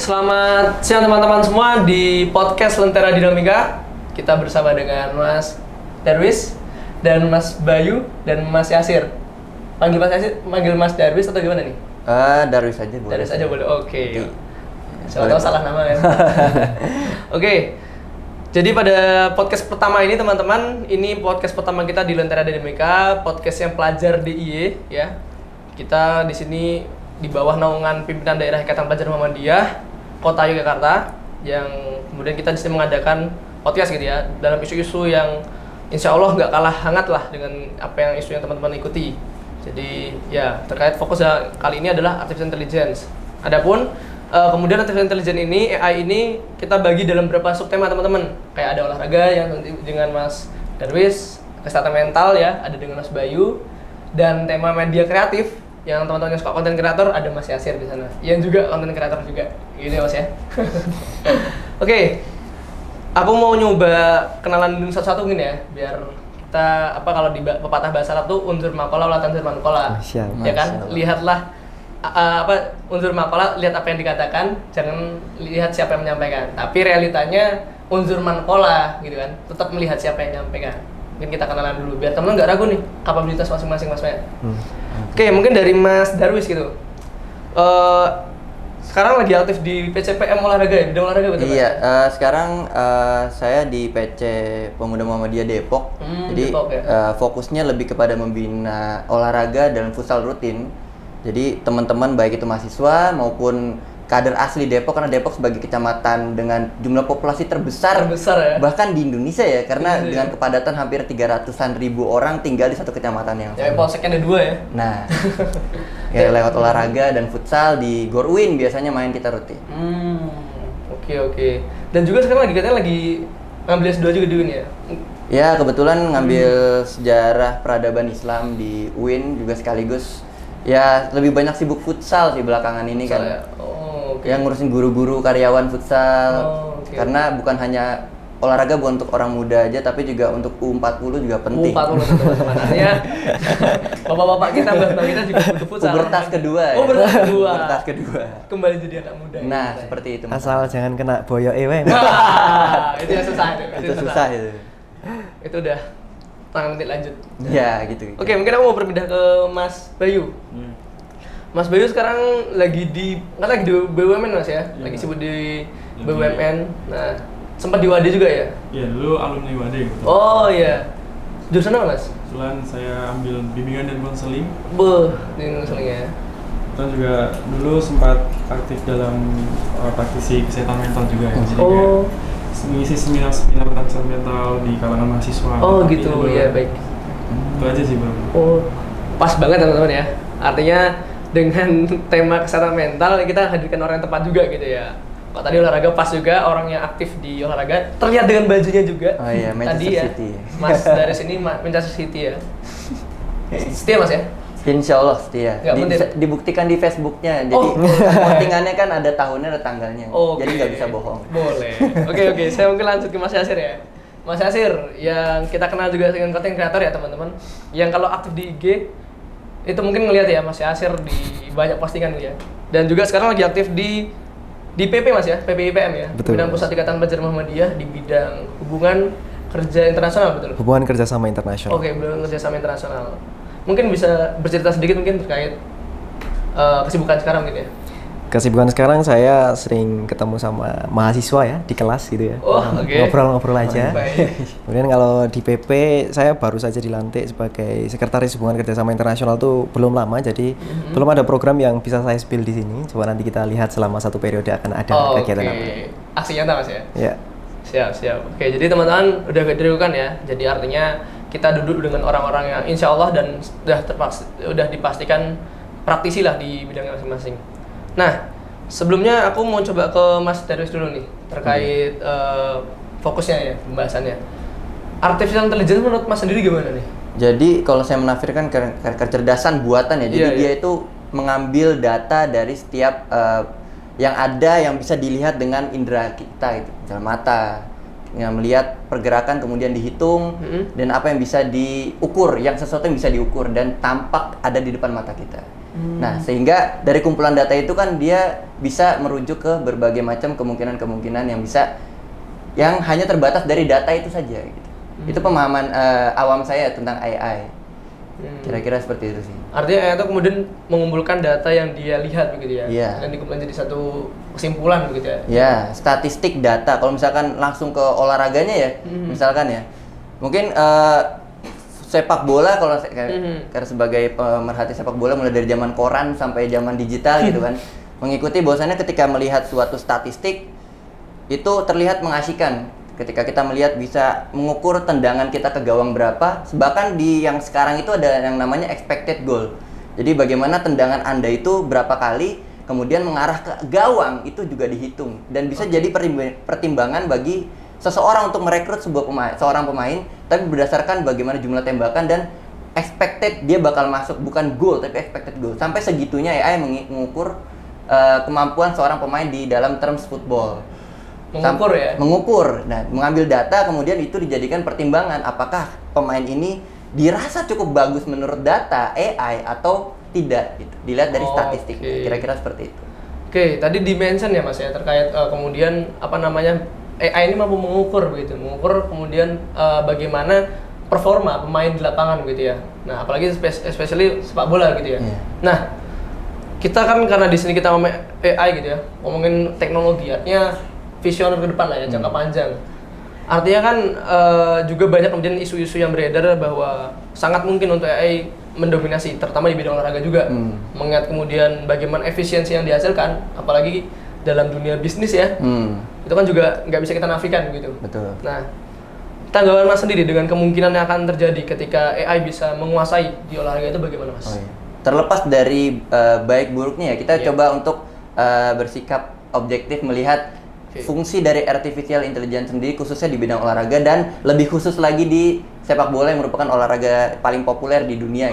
Selamat siang teman-teman semua di podcast Lentera Dinamika. Kita bersama dengan Mas Darwis dan Mas Bayu dan Mas Yasir. Panggil Mas Yasir, panggil Mas Darwis atau gimana nih? Darwis aja boleh. Darwis aja boleh. Oke. Siapa tahu salah nama kan. Oke. Jadi pada podcast pertama ini teman-teman, ini podcast pertama kita di Lentera Dinamika, podcast yang pelajar DIY ya. Kita di sini di bawah naungan pimpinan daerah Ikatan Pelajar Muhammadiyah Kota Yogyakarta, yang kemudian kita di sini mengadakan podcast gitu ya dalam isu-isu yang insya Allah nggak kalah hangat lah dengan apa yang isu yang teman-teman ikuti. Jadi ya terkait fokus kali ini adalah artificial intelligence. Adapun kemudian artificial intelligence ini, AI ini kita bagi dalam beberapa subtema teman-teman. Kayak ada olahraga yang nanti dengan Mas Darwis, kesehatan mental ya, ada dengan Mas Bayu, dan tema media kreatif yang teman-teman yang suka konten kreator ada Mas Yasir di sana. Yang juga konten kreator juga. Gitu ya Mas ya. Oke. Aku mau nyoba kenalan dulu satu-satu mungkin ya, biar kita kalau di pepatah bahasa Arab tuh unsur maqalah wala tanzir manqalah. Ya kan? Lihatlah unsur maqalah, lihat apa yang dikatakan, jangan lihat siapa yang menyampaikan. Tapi realitanya unsur manqalah gitu kan. Tetap melihat siapa yang menyampaikan. Mungkin kita kenalan dulu biar teman-teman nggak ragu nih kapabilitas masing-masing Mas Maya. Oke, mungkin dari Mas Darwis gitu. Sekarang lagi aktif di PCPM olahraga ya, bidang olahraga betul? Iya, sekarang saya di PC Pemuda Muhammadiyah Depok. Jadi Depok, ya? fokusnya lebih kepada membina olahraga dan futsal rutin. Jadi teman-teman baik itu mahasiswa maupun kader asli Depok, karena Depok sebagai kecamatan dengan jumlah populasi terbesar ya? bahkan di Indonesia ya, karena dengan kepadatan hampir 300-an ribu orang tinggal di satu kecamatan yang sama. Ya, polseknya ada 2 ya? Nah, ya lewat olahraga dan futsal di Gor UIN biasanya main kita rutin. Oke. Dan juga sekarang katanya lagi ngambil S2 juga di UIN ya? Ya, kebetulan ngambil sejarah peradaban Islam di UIN juga sekaligus. Ya, lebih banyak sibuk futsal sih belakangan ini kan. Ya? Okay. Yang ngurusin guru-guru karyawan futsal. Karena bukan hanya olahraga bukan untuk orang muda aja, tapi juga untuk U40 juga penting. U40 teman-teman. Artinya bapak-bapak kita, mbak-mbak kita juga butuh futsal. Pubertas kedua ya. Pubertas kedua. Kembali jadi anak muda. Nah, ya, seperti itu. Asal jangan kena boyok ewe. Itu yang susah itu susah itu. Itu udah tangan menit lanjut. Ya, gitu. Oke, mungkin aku mau berpindah ke Mas Bayu. Mas Bayu sekarang lagi di BUMN Mas ya? Lagi sibuk di BUMN. Nah, sempat di Wade juga ya? Iya, dulu alumni Wade gitu. Oh iya. Jurusan apa Mas? Kebetulan saya ambil bimbingan dan konseling. Bimbingan konseling ya. Dan juga dulu sempat aktif dalam praktisi kesehatan mental juga ya. Jadi mengisi seminar-seminar tentang kesehatan mental di kalangan mahasiswa. Oh gitu, iya baik. Itu aja sih Bang. Pas banget teman-teman ya. Artinya dengan tema kesehatan mental kita hadirkan orang yang tepat juga gitu ya. Kok tadi olahraga pas juga, orang yang aktif di olahraga terlihat dengan bajunya juga. Oh iya, Manchester City. Mas dari sini Manchester City ya. Setia Mas ya? Insya Allah setia. Dibuktikan di Facebooknya. Jadi postingannya kan ada tahunnya, ada tanggalnya. Jadi nggak bisa bohong. Boleh. Oke. Saya mungkin lanjut ke Mas Yasir ya. Mas Yasir yang kita kenal juga dengan content creator ya teman-teman. Yang kalau aktif di IG itu mungkin ngelihat ya Mas Yasir di banyak postingan ya. Dan juga sekarang lagi aktif di PP Mas ya, PPIPM ya. Betul. Bidang Pusat Ikatan Pelajar Muhammadiyah di bidang hubungan kerja internasional, betul? Hubungan kerjasama internasional. Oke, hubungan kerjasama internasional. Mungkin bisa bercerita sedikit mungkin terkait kesibukan sekarang gitu ya. Kesibukan sekarang saya sering ketemu sama mahasiswa ya di kelas gitu ya. Ngobrol-ngobrol aja. Kemudian kalau di PP saya baru saja dilantik sebagai sekretaris hubungan kerjasama internasional tuh belum lama, jadi belum ada program yang bisa saya spill di sini. Coba nanti kita lihat selama satu periode akan ada kegiatan apa. Aksi nyata Mas ya? Iya. Siap. Oke, jadi teman-teman udah diragukan ya. Jadi artinya kita duduk dengan orang-orang yang insya Allah dan udah dipastikan praktisi lah di bidangnya masing-masing. Nah, sebelumnya aku mau coba ke Mas Darwis dulu nih terkait fokusnya ya, pembahasannya. Artificial intelligence menurut Mas sendiri gimana nih? Jadi kalau saya menafsirkan kecerdasan buatan ya, jadi dia itu mengambil data dari setiap yang ada yang bisa dilihat dengan indera kita gitu, misalnya mata, yang melihat pergerakan kemudian dihitung dan apa yang bisa diukur, yang sesuatu yang bisa diukur dan tampak ada di depan mata kita. Nah, sehingga dari kumpulan data itu kan dia bisa merujuk ke berbagai macam kemungkinan-kemungkinan yang hanya terbatas dari data itu saja gitu. Itu pemahaman awam saya tentang AI. Kira-kira seperti itu sih. Artinya AI itu kemudian mengumpulkan data yang dia lihat begitu ya. Iya. Dan dikumpulkan jadi satu kesimpulan begitu ya. Ya, statistik data. Kalau misalkan langsung ke olahraganya ya, misalkan ya. Mungkin sepak bola kalau karena sebagai pemerhati sepak bola mulai dari zaman koran sampai zaman digital gitu kan, mengikuti bahwasannya ketika melihat suatu statistik itu terlihat mengasihkan ketika kita melihat bisa mengukur tendangan kita ke gawang berapa, bahkan di yang sekarang itu ada yang namanya expected goal. Jadi bagaimana tendangan Anda itu berapa kali kemudian mengarah ke gawang itu juga dihitung dan bisa jadi pertimbangan bagi seseorang untuk merekrut seorang pemain, tapi berdasarkan bagaimana jumlah tembakan dan expected dia bakal masuk, bukan goal tapi expected goal. Sampai segitunya AI mengukur kemampuan seorang pemain di dalam terms football. Mengukur ya? Mengukur. Nah, mengambil data kemudian itu dijadikan pertimbangan apakah pemain ini dirasa cukup bagus menurut data AI atau tidak gitu. Dilihat dari statistik. Kira-kira seperti itu. Oke, tadi dimension ya Mas ya terkait kemudian AI ini mampu mengukur begitu, mengukur kemudian bagaimana performa pemain di lapangan gitu ya. Nah, apalagi especially sepak bola gitu ya. Nah, kita kan karena di sini kita ngomong AI gitu ya, ngomongin teknologi, artinya visioner ke depan lah ya, jangka panjang. Artinya kan juga banyak kemudian isu-isu yang beredar bahwa sangat mungkin untuk AI mendominasi, terutama di bidang olahraga juga. Mengingat kemudian bagaimana efisiensi yang dihasilkan, apalagi dalam dunia bisnis ya, itu kan juga nggak bisa kita nafikan gitu. Betul. Nah, tanggapan Mas sendiri dengan kemungkinan yang akan terjadi ketika AI bisa menguasai di olahraga itu bagaimana Mas? Terlepas dari baik buruknya ya, kita coba untuk bersikap objektif melihat fungsi dari artificial intelligence sendiri khususnya di bidang olahraga dan lebih khusus lagi di sepak bola yang merupakan olahraga paling populer di dunia.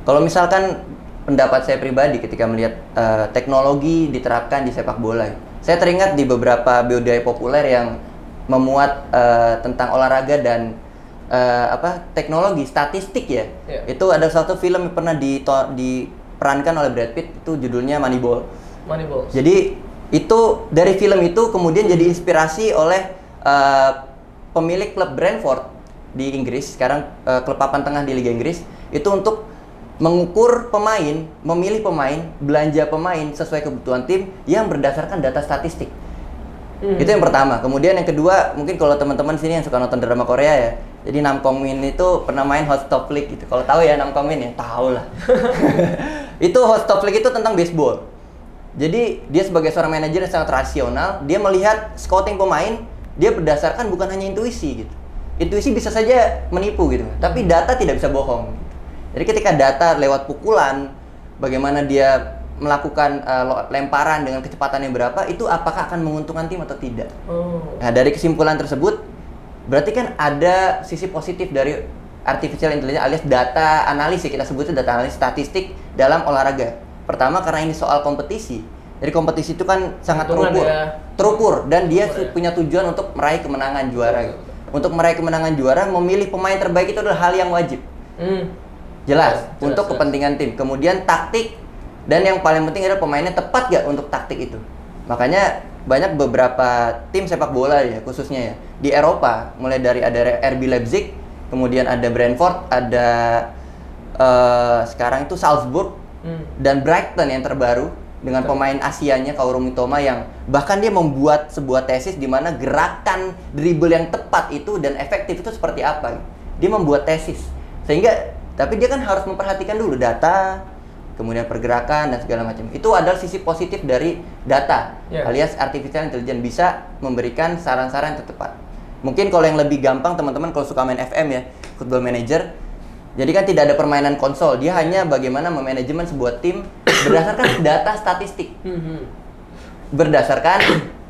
Kalau misalkan pendapat saya pribadi ketika melihat teknologi diterapkan di sepak bola, saya teringat di beberapa budaya populer yang memuat tentang olahraga dan teknologi statistik ya. Itu ada satu film yang pernah diperankan oleh Brad Pitt, itu judulnya Moneyball. Jadi itu dari film itu kemudian jadi inspirasi oleh pemilik klub Brentford di Inggris, sekarang klub papan tengah di Liga Inggris, itu untuk mengukur pemain, memilih pemain, belanja pemain sesuai kebutuhan tim yang berdasarkan data statistik. Itu yang pertama. Kemudian yang kedua, mungkin kalau teman-teman sini yang suka nonton drama Korea ya, jadi Nam Kong Min itu pernah main Hot Stop League gitu. Kalau tahu ya Nam Kong Min ya, tahu lah. Itu Hot Stop League itu tentang baseball. Jadi dia sebagai seorang manajer yang sangat rasional, dia melihat scouting pemain, dia berdasarkan bukan hanya intuisi gitu. Intuisi bisa saja menipu gitu, tapi data tidak bisa bohong. Jadi ketika data lewat pukulan, bagaimana dia melakukan lemparan dengan kecepatan yang berapa, itu apakah akan menguntungkan tim atau tidak. Nah, dari kesimpulan tersebut, berarti kan ada sisi positif dari artificial intelligence alias data analis, kita sebutnya data analis statistik dalam olahraga. Pertama karena ini soal kompetisi. Jadi kompetisi itu kan sangat terukur dan dia punya tujuan untuk meraih kemenangan juara. Untuk meraih kemenangan juara, memilih pemain terbaik itu adalah hal yang wajib. Jelas, untuk kepentingan tim. Kemudian taktik, dan yang paling penting adalah pemainnya tepat gak untuk taktik itu. Makanya banyak beberapa tim sepak bola ya, khususnya ya di Eropa, mulai dari ada RB Leipzig, kemudian ada Brentford, ada sekarang itu Salzburg, dan Brighton yang terbaru dengan pemain Asianya Kaoru Mitoma yang bahkan dia membuat sebuah tesis di mana gerakan dribble yang tepat itu dan efektif itu seperti apa. Dia membuat tesis. Sehingga tapi dia kan harus memperhatikan dulu data, kemudian pergerakan dan segala macam. Itu adalah sisi positif dari data, alias artificial intelligence bisa memberikan saran-saran yang tepat. Mungkin kalau yang lebih gampang teman-teman kalau suka main FM ya, Football Manager. Jadi kan tidak ada permainan konsol, dia hanya bagaimana memanajemen sebuah tim berdasarkan data statistik, berdasarkan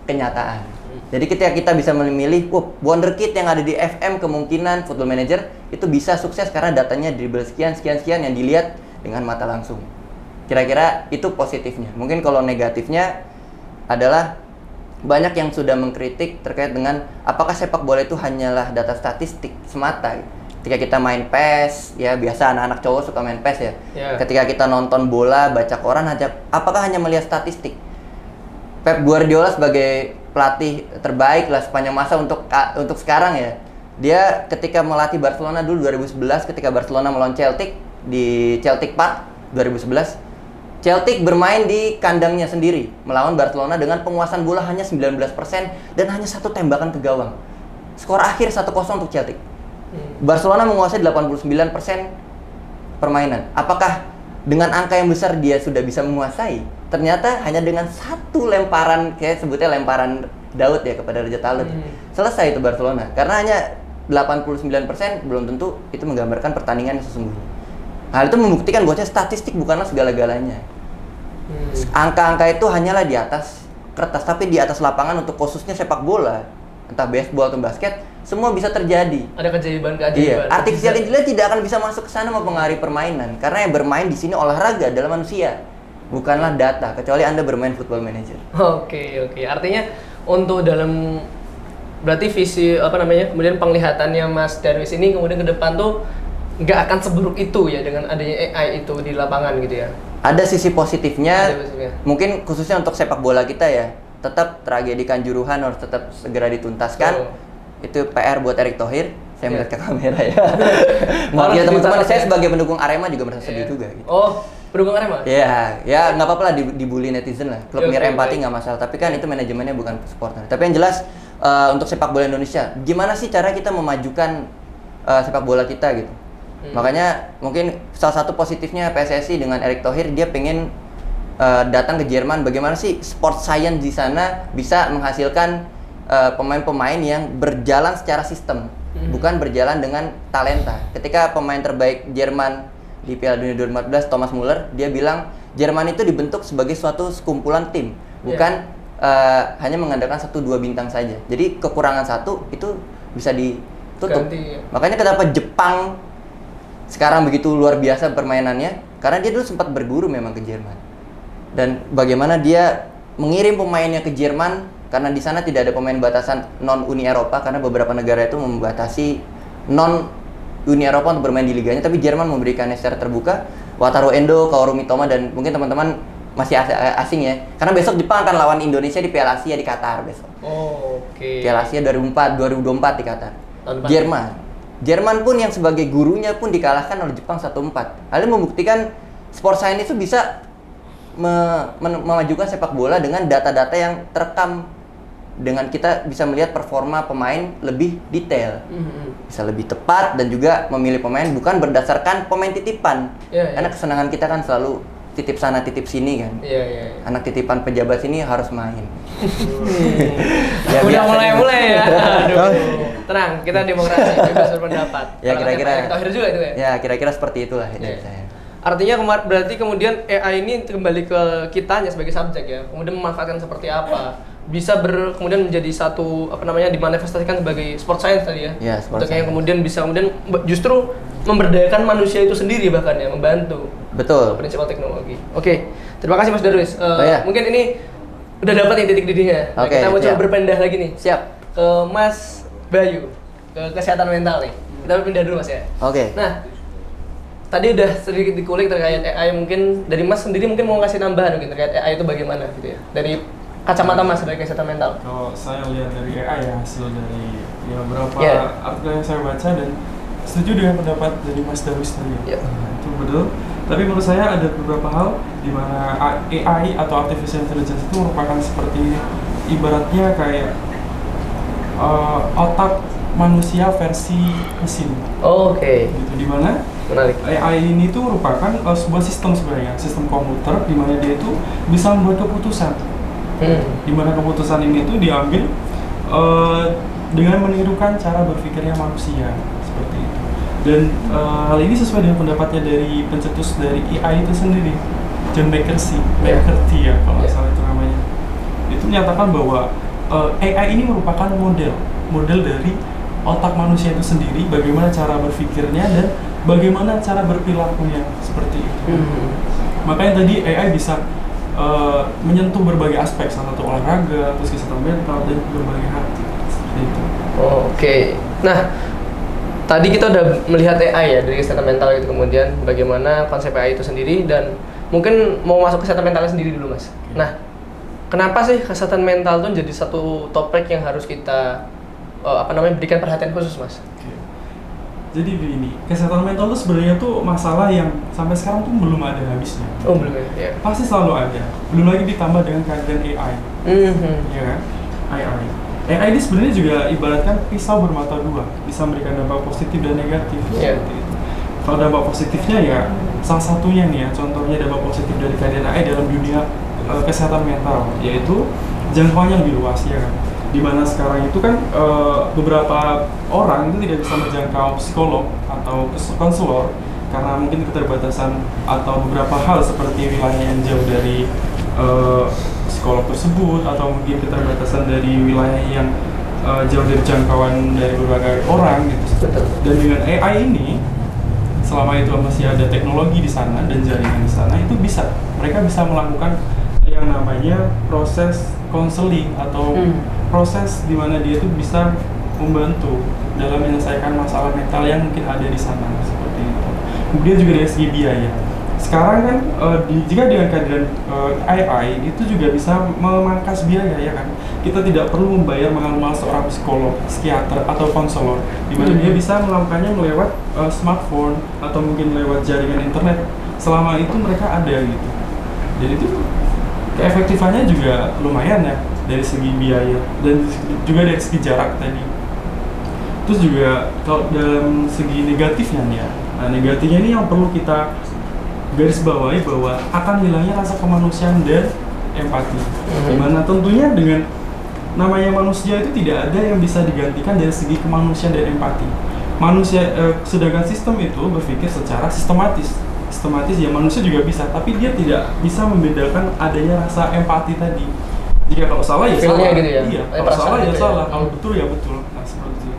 kenyataan. Jadi ketika kita bisa memilih, wonderkid yang ada di FM kemungkinan Football Manager itu bisa sukses karena datanya dribble sekian yang dilihat dengan mata langsung. Kira-kira itu positifnya. Mungkin kalau negatifnya adalah banyak yang sudah mengkritik terkait dengan apakah sepak bola itu hanyalah data statistik semata. ketika kita main PES, ya biasa anak-anak cowok suka main PES ya. Yeah. Ketika kita nonton bola, baca koran apakah hanya melihat statistik? Pep Guardiola sebagai pelatih terbaik lah sepanjang masa untuk sekarang ya. Dia ketika melatih Barcelona dulu 2011 ketika Barcelona melawan Celtic di Celtic Park 2011. Celtic bermain di kandangnya sendiri melawan Barcelona dengan penguasaan bola hanya 19% dan hanya 1 tembakan ke gawang. Skor akhir 1-0 untuk Celtic. Barcelona menguasai 89% permainan. Apakah dengan angka yang besar dia sudah bisa menguasai? Ternyata hanya dengan 1 lemparan, kayak sebutnya lemparan Daud ya kepada Raja Talent. Selesai itu Barcelona. Karena hanya 89% belum tentu itu menggambarkan pertandingan yang sesungguhnya. Hal itu membuktikan bahwa statistik bukanlah segala-galanya. Angka-angka itu hanyalah di atas kertas, tapi di atas lapangan untuk khususnya sepak bola, entah baseball atau basket, semua bisa terjadi. Ada keajaiban-keajaiban. Iya, artificial intelligence tidak akan bisa masuk ke sana mempengaruhi permainan, karena yang bermain di sini olahraga adalah manusia, bukanlah data, kecuali Anda bermain Football Manager. Oke. Artinya untuk dalam berarti visi kemudian penglihatannya Mas Darwis ini kemudian ke depan tuh nggak akan seburuk itu ya dengan adanya AI itu di lapangan gitu ya. Ada sisi positifnya, Ada positifnya. mungkin khususnya untuk sepak bola kita ya, tetap tragedi Kanjuruhan harus tetap segera dituntaskan. Itu PR buat Erick Thohir. Saya melihat ke kamera ya. Maaf ya teman-teman, saya sebagai pendukung Arema juga merasa sedih juga gitu. Oh, pendukung Arema? Ya nggak apa-apa lah dibully netizen lah. Klub empati nggak masalah. Tapi kan itu manajemennya bukan supporter. Tapi yang jelas untuk sepak bola Indonesia, gimana sih cara kita memajukan sepak bola kita gitu? Makanya mungkin salah satu positifnya PSSI dengan Erick Thohir, dia pengen datang ke Jerman. Bagaimana sih sport science di sana bisa menghasilkan pemain-pemain yang berjalan secara sistem, bukan berjalan dengan talenta. Ketika pemain terbaik Jerman di Piala Dunia 2014, Thomas Muller, dia bilang Jerman itu dibentuk sebagai suatu sekumpulan tim, bukan hanya mengandalkan 1-2 bintang saja. Jadi kekurangan satu itu bisa ditutup. Ganti, ya. Makanya kenapa Jepang sekarang begitu luar biasa permainannya, karena dia dulu sempat berguru memang ke Jerman. Dan bagaimana dia mengirim pemainnya ke Jerman, karena di sana tidak ada pemain batasan non Uni Eropa, karena beberapa negara itu membatasi non Uni Eropa untuk bermain di liganya, tapi Jerman memberikannya secara terbuka. Wataru Endo, Kaoru Mitoma, dan mungkin teman-teman masih asing ya, karena besok Jepang akan lawan Indonesia di Piala Asia di Qatar besok. Oke. Piala Asia 2024 di Qatar. Jerman pun yang sebagai gurunya pun dikalahkan oleh Jepang 1-4. Hal ini membuktikan sport science itu bisa memajukan sepak bola dengan data-data yang terekam, dengan kita bisa melihat performa pemain lebih detail, bisa lebih tepat, dan juga memilih pemain bukan berdasarkan pemain titipan. Karena kesenangan kita kan selalu titip sana titip sini kan. Anak titipan pejabat sini harus main. Ya, udah mulai ya. Aduh. Tenang, kita demokrasi, bebas berpendapat. Ya kira-kira. Terakhir juga itu ya. Ya kira-kira seperti itulah dari saya. Artinya berarti kemudian AI ini kembali ke kitanya sebagai subjek ya. Kemudian memanfaatkan seperti apa? Bisa kemudian menjadi satu dimanifestasikan sebagai sport science tadi ya. Ya, sport science. Yang kemudian bisa justru memberdayakan manusia itu sendiri bahkan ya, membantu. Betul. Prinsip teknologi. Oke. Terima kasih Mas Darwis. Ya. Mungkin ini udah dapat nih titik didihnya. Oke, kita mau coba berpindah lagi nih. Siap. Ke Mas Bayu, ke kesehatan mental nih. Kita pindah dulu Mas ya. Oke. Nah, tadi udah sedikit dikulik terkait AI, mungkin dari Mas sendiri mungkin mau kasih tambahan mungkin terkait AI itu bagaimana gitu ya. Dari kacamata Mas sebagai kesehatan mental. Kalau saya lihat dari AI ya, hasil dari beberapa artikel yang saya baca dan setuju dengan pendapat dari Mas Darwis tadi. Itu betul. Tapi menurut saya ada beberapa hal di mana AI atau artificial intelligence itu merupakan seperti ibaratnya kayak otak manusia versi mesin. Oke. Gitu, di mana menarik. AI ini tuh merupakan sebuah sistem sebenarnya, sistem komputer di mana dia itu bisa membuat keputusan. Di mana keputusan ini tuh diambil dengan menirukan cara berpikirnya manusia seperti itu. Dan hal ini sesuai dengan pendapatnya dari pencetus dari AI itu sendiri, John McCarthy ya kalau nggak salah itu namanya. Itu menyatakan bahwa AI ini merupakan model dari otak manusia itu sendiri, bagaimana cara berpikirnya dan bagaimana cara berperilakunya seperti itu. Makanya tadi AI bisa menyentuh berbagai aspek, salah satu olahraga, terus kesehatan mental dan berbagai hal seperti itu. Oke. Nah, tadi kita udah melihat AI ya dari kesehatan mental itu, kemudian bagaimana konsep AI itu sendiri, dan mungkin mau masuk kesehatan mentalnya sendiri dulu Mas. Nah, kenapa sih kesehatan mental itu jadi satu topik yang harus kita berikan perhatian khusus Mas? Jadi begini, kesehatan mental itu sebenarnya tuh masalah yang sampai sekarang tuh belum ada habisnya. Oh belum ya? Pasti selalu ada. Belum lagi ditambah dengan kehadiran AI. Ya kan? AI ini sebenarnya juga ibaratkan pisau bermata dua, bisa memberikan dampak positif dan negatif. Seperti itu. Kalau dampak positifnya ya salah satunya nih ya, contohnya dampak positif dari kehadiran AI dalam dunia kesehatan mental, yaitu jangkauannya lebih luas ya kan. Dimana sekarang itu kan beberapa orang itu tidak bisa menjangkau psikolog atau konselor karena mungkin keterbatasan atau beberapa hal seperti wilayah yang jauh dari psikolog tersebut, atau mungkin keterbatasan dari wilayah yang jauh dari jangkauan dari berbagai orang gitu. Dan dengan AI ini, selama itu masih ada teknologi di sana dan jaringan di sana, itu mereka bisa melakukan yang namanya proses konseling atau proses di mana dia itu bisa membantu dalam menyelesaikan masalah mental yang mungkin ada di sana, seperti itu. Kemudian juga dari segi biaya. Sekarang kan jika dengan kehadiran AI itu juga bisa memangkas biaya ya kan. Kita tidak perlu membayar mahal-mahal seorang psikolog, psikiater atau konselor, di mana dia bisa melakukannya lewat smartphone atau mungkin lewat jaringan internet. Selama itu mereka ada gitu. Jadi itu keefektifannya juga lumayan ya dari segi biaya dan juga dari segi jarak tadi. Terus juga kalau dalam segi negatifnya nih ya, nah negatifnya ini yang perlu kita garis bawahi bahwa akan hilangnya rasa kemanusiaan dan empati. Dimana tentunya dengan namanya manusia itu tidak ada yang bisa digantikan dari segi kemanusiaan dan empati. Sedangkan sistem itu berpikir secara sistematis ya, manusia juga bisa, tapi dia tidak bisa membedakan adanya rasa empati tadi. Jika kalau salah ya salah, gitu ya? Iya, kalau salah ya salah, kalau betul ya betul. Nah seperti itu.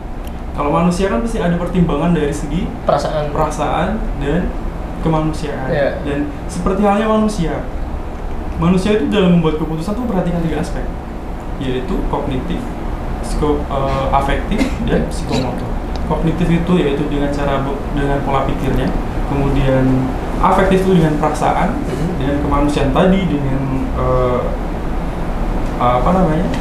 Kalau manusia kan pasti ada pertimbangan dari segi perasaan dan kemanusiaan. Dan seperti halnya manusia itu dalam membuat keputusan tuh perhatikan 3 aspek, yaitu kognitif, afektif, dan psikomotor. Kognitif itu yaitu dengan pola pikirnya, kemudian afektif itu dengan perasaan, dan kemanusiaan tadi dengan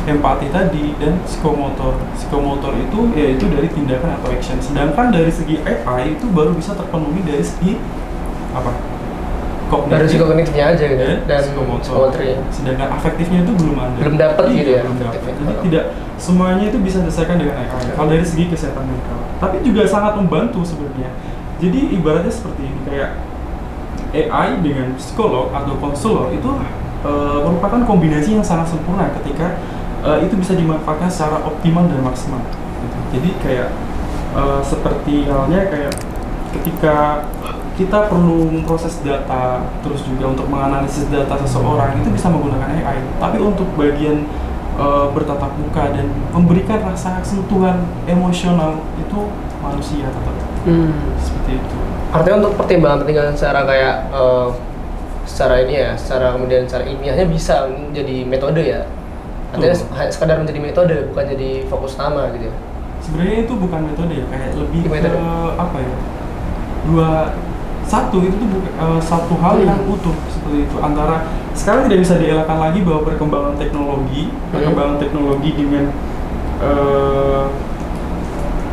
empati tadi, dan psikomotor itu yaitu dari tindakan atau action. Sedangkan dari segi AI itu baru bisa terpenuhi dari segi kognitif. Dari segi kognitifnya aja gitu dan psikomotor. Sedangkan afektifnya itu belum dapat gitu ya. Jadi tidak semuanya itu bisa diselesaikan dengan AI kalau dari segi kesehatan mental. Tapi juga sangat membantu sebenarnya. Jadi ibaratnya seperti ini, kayak AI dengan psikolog atau konselor itu merupakan kombinasi yang sangat sempurna ketika itu bisa dimanfaatkan secara optimal dan maksimal gitu. Jadi kayak seperti halnya kayak ketika kita perlu memproses data, terus juga untuk menganalisis data seseorang itu bisa menggunakan AI. Tapi untuk bagian bertatap muka dan memberikan rasa sentuhan emosional itu manusia tetap. Seperti itu. Artinya untuk pertimbangan secara kayak secara kemudian secara ilmiahnya bisa menjadi metode ya. Artinya sekadar menjadi metode, bukan jadi fokus utama gitu ya. Sebenarnya itu bukan metode ya, kayak lebih ke satu hal yang utuh seperti itu. Antara sekarang tidak bisa dielakkan lagi bahwa perkembangan teknologi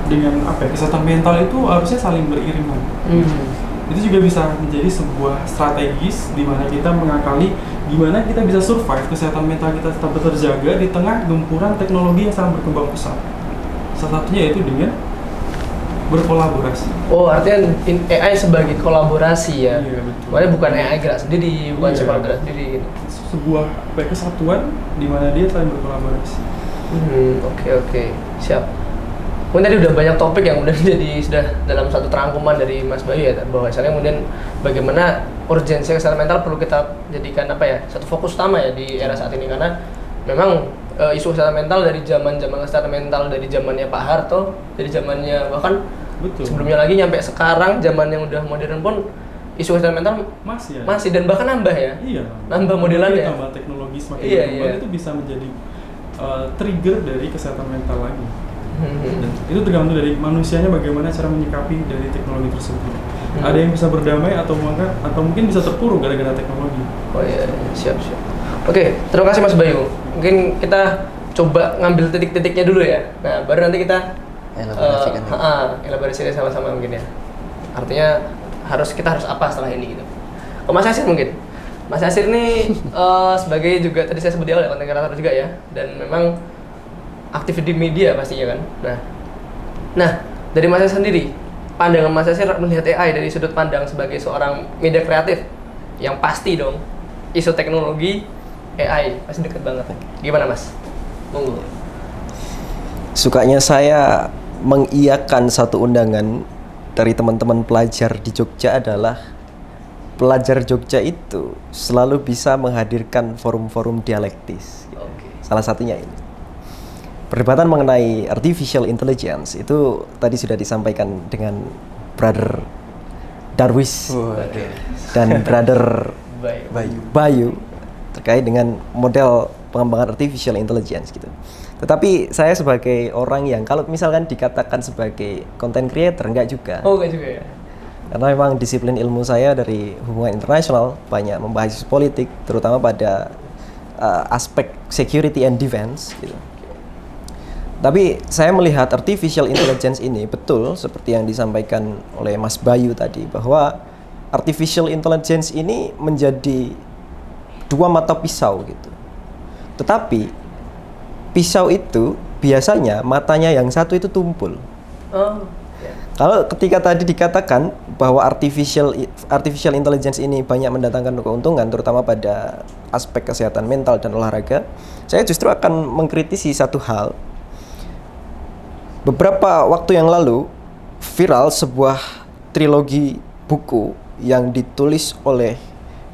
dengan kesehatan mental itu harusnya saling beriringan. Itu juga bisa menjadi sebuah strategis di mana kita mengakali gimana kita bisa survive, kesehatan mental kita tetap terjaga di tengah gempuran teknologi yang sangat berkembang pesat. Salah satunya yaitu dengan berkolaborasi. Oh, artinya AI sebagai kolaborasi ya? Iya, betul. Makanya bukan AI gerak sendiri, bukan sekolah gerak sendiri gitu. Sebuah kesatuan di mana dia saling berkolaborasi. Oke. Siap. Mungkin tadi udah banyak topik yang udah sudah dalam satu terangkuman dari Mas Bayu ya, bahwa misalnya kemudian bagaimana urgensi kesehatan mental perlu kita jadikan satu fokus utama ya di era saat ini, karena memang isu kesehatan mental dari zaman kesehatan mental dari zamannya Pak Harto, dari zamannya bahkan sebelumnya lagi nyampe sekarang zaman yang udah modern pun isu kesehatan mental masih dan bahkan nambah ya. Iya. Nambah modelannya. Tambah teknologi semakin berkembang itu bisa menjadi trigger dari kesehatan mental lagi. Dan itu tergantung dari manusianya bagaimana cara menyikapi dari teknologi tersebut. Ada yang bisa berdamai atau mungkin bisa terpuruk gara-gara teknologi. Oh iya, siap. Oke, terima kasih Mas Bayu. Mungkin kita coba ngambil titik-titiknya dulu ya. Nah, baru nanti kita elaborasikan sama-sama mungkin ya. Artinya kita harus apa setelah ini gitu. Mas Yasir mungkin. Mas Yasir ini sebagai juga tadi saya sebut di awal konten kreator juga ya, dan memang aktif di media pastinya kan. Nah dari Mas Yasir sendiri, pandangan Mas Yasir melihat AI dari sudut pandang sebagai seorang media kreatif, yang pasti dong isu teknologi AI pasti deket banget. Gimana Mas? Monggo. Sukanya saya mengiyakan satu undangan dari teman-teman pelajar di Jogja adalah pelajar Jogja itu selalu bisa menghadirkan forum-forum dialektis. Salah satunya ini. Perdebatan mengenai artificial intelligence itu tadi sudah disampaikan dengan Brother Darwis dan Brother Bayu terkait dengan model pengembangan artificial intelligence gitu. Tetapi saya sebagai orang yang kalau misalkan dikatakan sebagai content creator enggak juga. Oh, enggak juga ya. Karena memang disiplin ilmu saya dari hubungan internasional banyak membahas isu politik, terutama pada aspek security and defense gitu. Tapi saya melihat artificial intelligence ini betul seperti yang disampaikan oleh Mas Bayu tadi, bahwa artificial intelligence ini menjadi dua mata pisau gitu. Tetapi pisau itu biasanya matanya yang satu itu tumpul. Kalau ketika tadi dikatakan bahwa artificial intelligence ini banyak mendatangkan keuntungan, terutama pada aspek kesehatan mental dan olahraga, saya justru akan mengkritisi satu hal. Beberapa waktu yang lalu viral sebuah trilogi buku yang ditulis oleh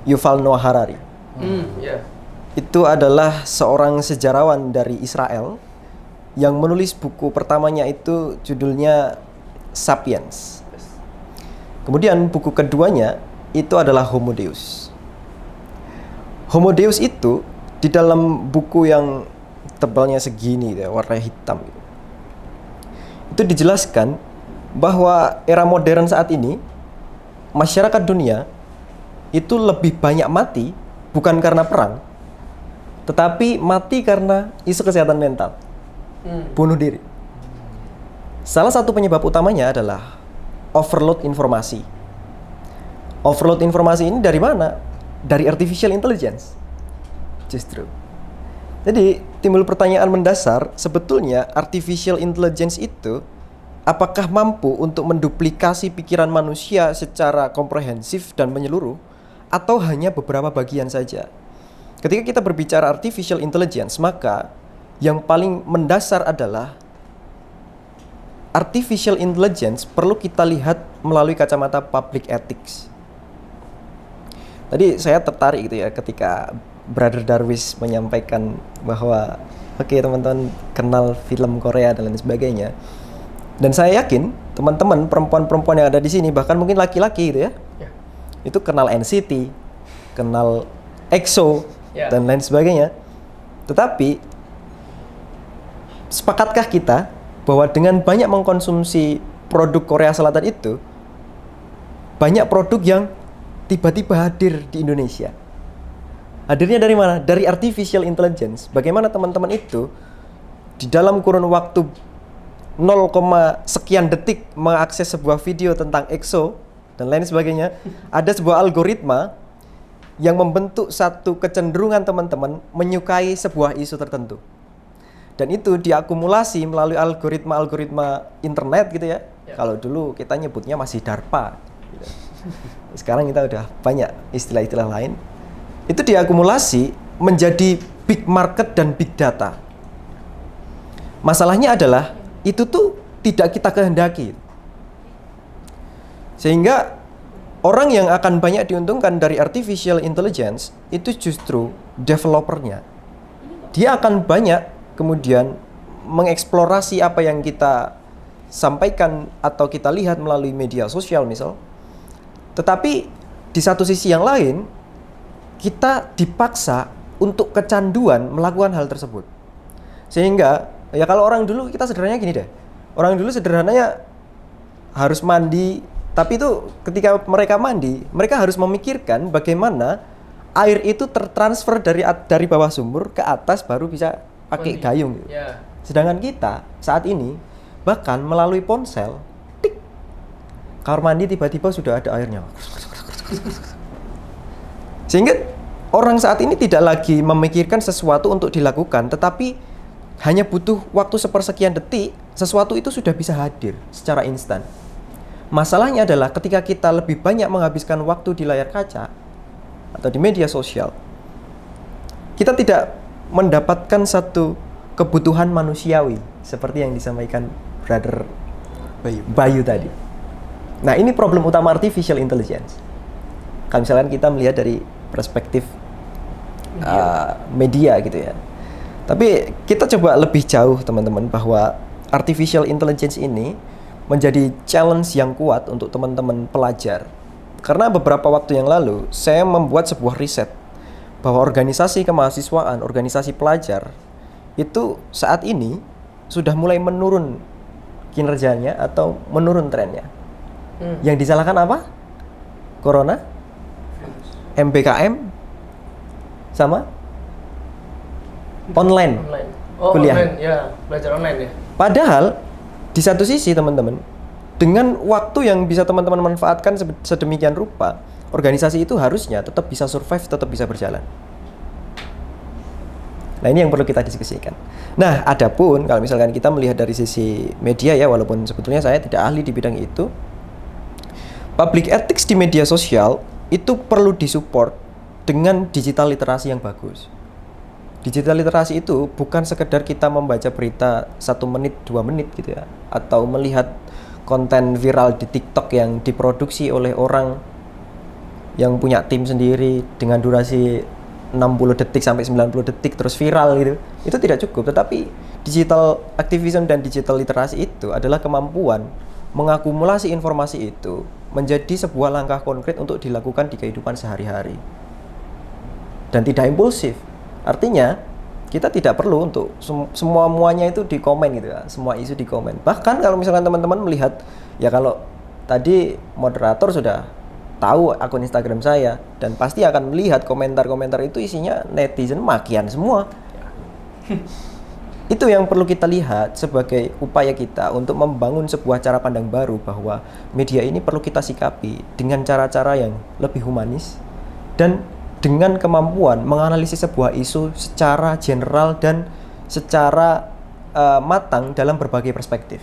Yuval Noah Harari. Itu adalah seorang sejarawan dari Israel yang menulis buku pertamanya itu judulnya Sapiens. Kemudian buku keduanya itu adalah Homo Deus. Homo Deus itu di dalam buku yang tebalnya segini ya, warna hitam itu dijelaskan bahwa era modern saat ini masyarakat dunia itu lebih banyak mati bukan karena perang, tetapi mati karena isu kesehatan mental, bunuh diri. Salah satu penyebab utamanya adalah overload informasi. Overload informasi ini dari mana? Dari artificial intelligence. Justru. Jadi timbul pertanyaan mendasar, sebetulnya artificial intelligence itu apakah mampu untuk menduplikasi pikiran manusia secara komprehensif dan menyeluruh, atau hanya beberapa bagian saja? Ketika kita berbicara artificial intelligence, maka yang paling mendasar adalah artificial intelligence perlu kita lihat melalui kacamata public ethics. Tadi saya tertarik gitu ya ketika Brother Darwis menyampaikan bahwa oke, teman-teman kenal film Korea dan lain sebagainya. Dan saya yakin teman-teman perempuan-perempuan yang ada di sini, bahkan mungkin laki-laki gitu ya, itu kenal NCT, kenal EXO dan lain sebagainya. Tetapi sepakatkah kita bahwa dengan banyak mengkonsumsi produk Korea Selatan itu, banyak produk yang tiba-tiba hadir di Indonesia? Hadirnya dari mana? Dari artificial intelligence. Bagaimana teman-teman itu di dalam kurun waktu 0, sekian detik mengakses sebuah video tentang EXO dan lain sebagainya, ada sebuah algoritma yang membentuk satu kecenderungan teman-teman menyukai sebuah isu tertentu. Dan itu diakumulasi melalui algoritma internet gitu ya. Kalau dulu kita nyebutnya masih DARPA gitu. Sekarang kita udah banyak istilah-istilah lain. Itu diakumulasi menjadi big market dan big data. Masalahnya adalah itu tuh tidak kita kehendaki. Sehingga orang yang akan banyak diuntungkan dari artificial intelligence itu justru developernya. Dia akan banyak kemudian mengeksplorasi apa yang kita sampaikan atau kita lihat melalui media sosial misal. Tetapi di satu sisi yang lain, kita dipaksa untuk kecanduan melakukan hal tersebut. Sehingga Ya kalau orang dulu kita sederhananya gini deh. Orang dulu sederhananya harus mandi, tapi itu ketika mereka mandi, mereka harus memikirkan bagaimana air itu tertransfer dari bawah sumur ke atas baru bisa pakai gayung. Gitu. Yeah. Sedangkan kita saat ini bahkan melalui ponsel, tik, kamar mandi tiba-tiba sudah ada airnya. Sehingga orang saat ini tidak lagi memikirkan sesuatu untuk dilakukan, tetapi hanya butuh waktu sepersekian detik, sesuatu itu sudah bisa hadir secara instan. Masalahnya adalah ketika kita lebih banyak menghabiskan waktu di layar kaca atau di media sosial, kita tidak mendapatkan satu kebutuhan manusiawi seperti yang disampaikan Brother Bayu tadi. Nah, ini problem utama artificial intelligence. Kalau misalkan kita melihat dari perspektif media gitu ya. Tapi kita coba lebih jauh teman-teman, bahwa artificial intelligence ini menjadi challenge yang kuat untuk teman-teman pelajar. Karena beberapa waktu yang lalu saya membuat sebuah riset bahwa organisasi kemahasiswaan, organisasi pelajar itu saat ini sudah mulai menurun kinerjanya atau menurun trennya. Yang disalahkan apa? Corona, MBKM, sama online. Oh, kuliah. Online, ya, belajar online ya. Padahal di satu sisi teman-teman, dengan waktu yang bisa teman-teman manfaatkan sedemikian rupa, organisasi itu harusnya tetap bisa survive, tetap bisa berjalan. Nah, ini yang perlu kita diskusikan. Nah, adapun kalau misalkan kita melihat dari sisi media ya, walaupun sebetulnya saya tidak ahli di bidang itu, public ethics di media sosial itu perlu disupport dengan digital literasi yang bagus. Digital literasi itu bukan sekedar kita membaca berita 1 menit, 2 menit gitu ya, atau melihat konten viral di TikTok yang diproduksi oleh orang yang punya tim sendiri dengan durasi 60 detik sampai 90 detik terus viral gitu. Itu tidak cukup, tetapi digital activism dan digital literasi itu adalah kemampuan mengakumulasi informasi itu menjadi sebuah langkah konkret untuk dilakukan di kehidupan sehari-hari. Dan tidak impulsif. Artinya, kita tidak perlu untuk semua-muanya itu di komen gitu ya, semua isu di komen. Bahkan kalau misalkan teman-teman melihat, ya kalau tadi moderator sudah tahu akun Instagram saya, dan pasti akan melihat komentar-komentar itu isinya netizen makian semua. Itu yang perlu kita lihat sebagai upaya kita untuk membangun sebuah cara pandang baru bahwa media ini perlu kita sikapi dengan cara-cara yang lebih humanis dan dengan kemampuan menganalisis sebuah isu secara general dan secara matang dalam berbagai perspektif.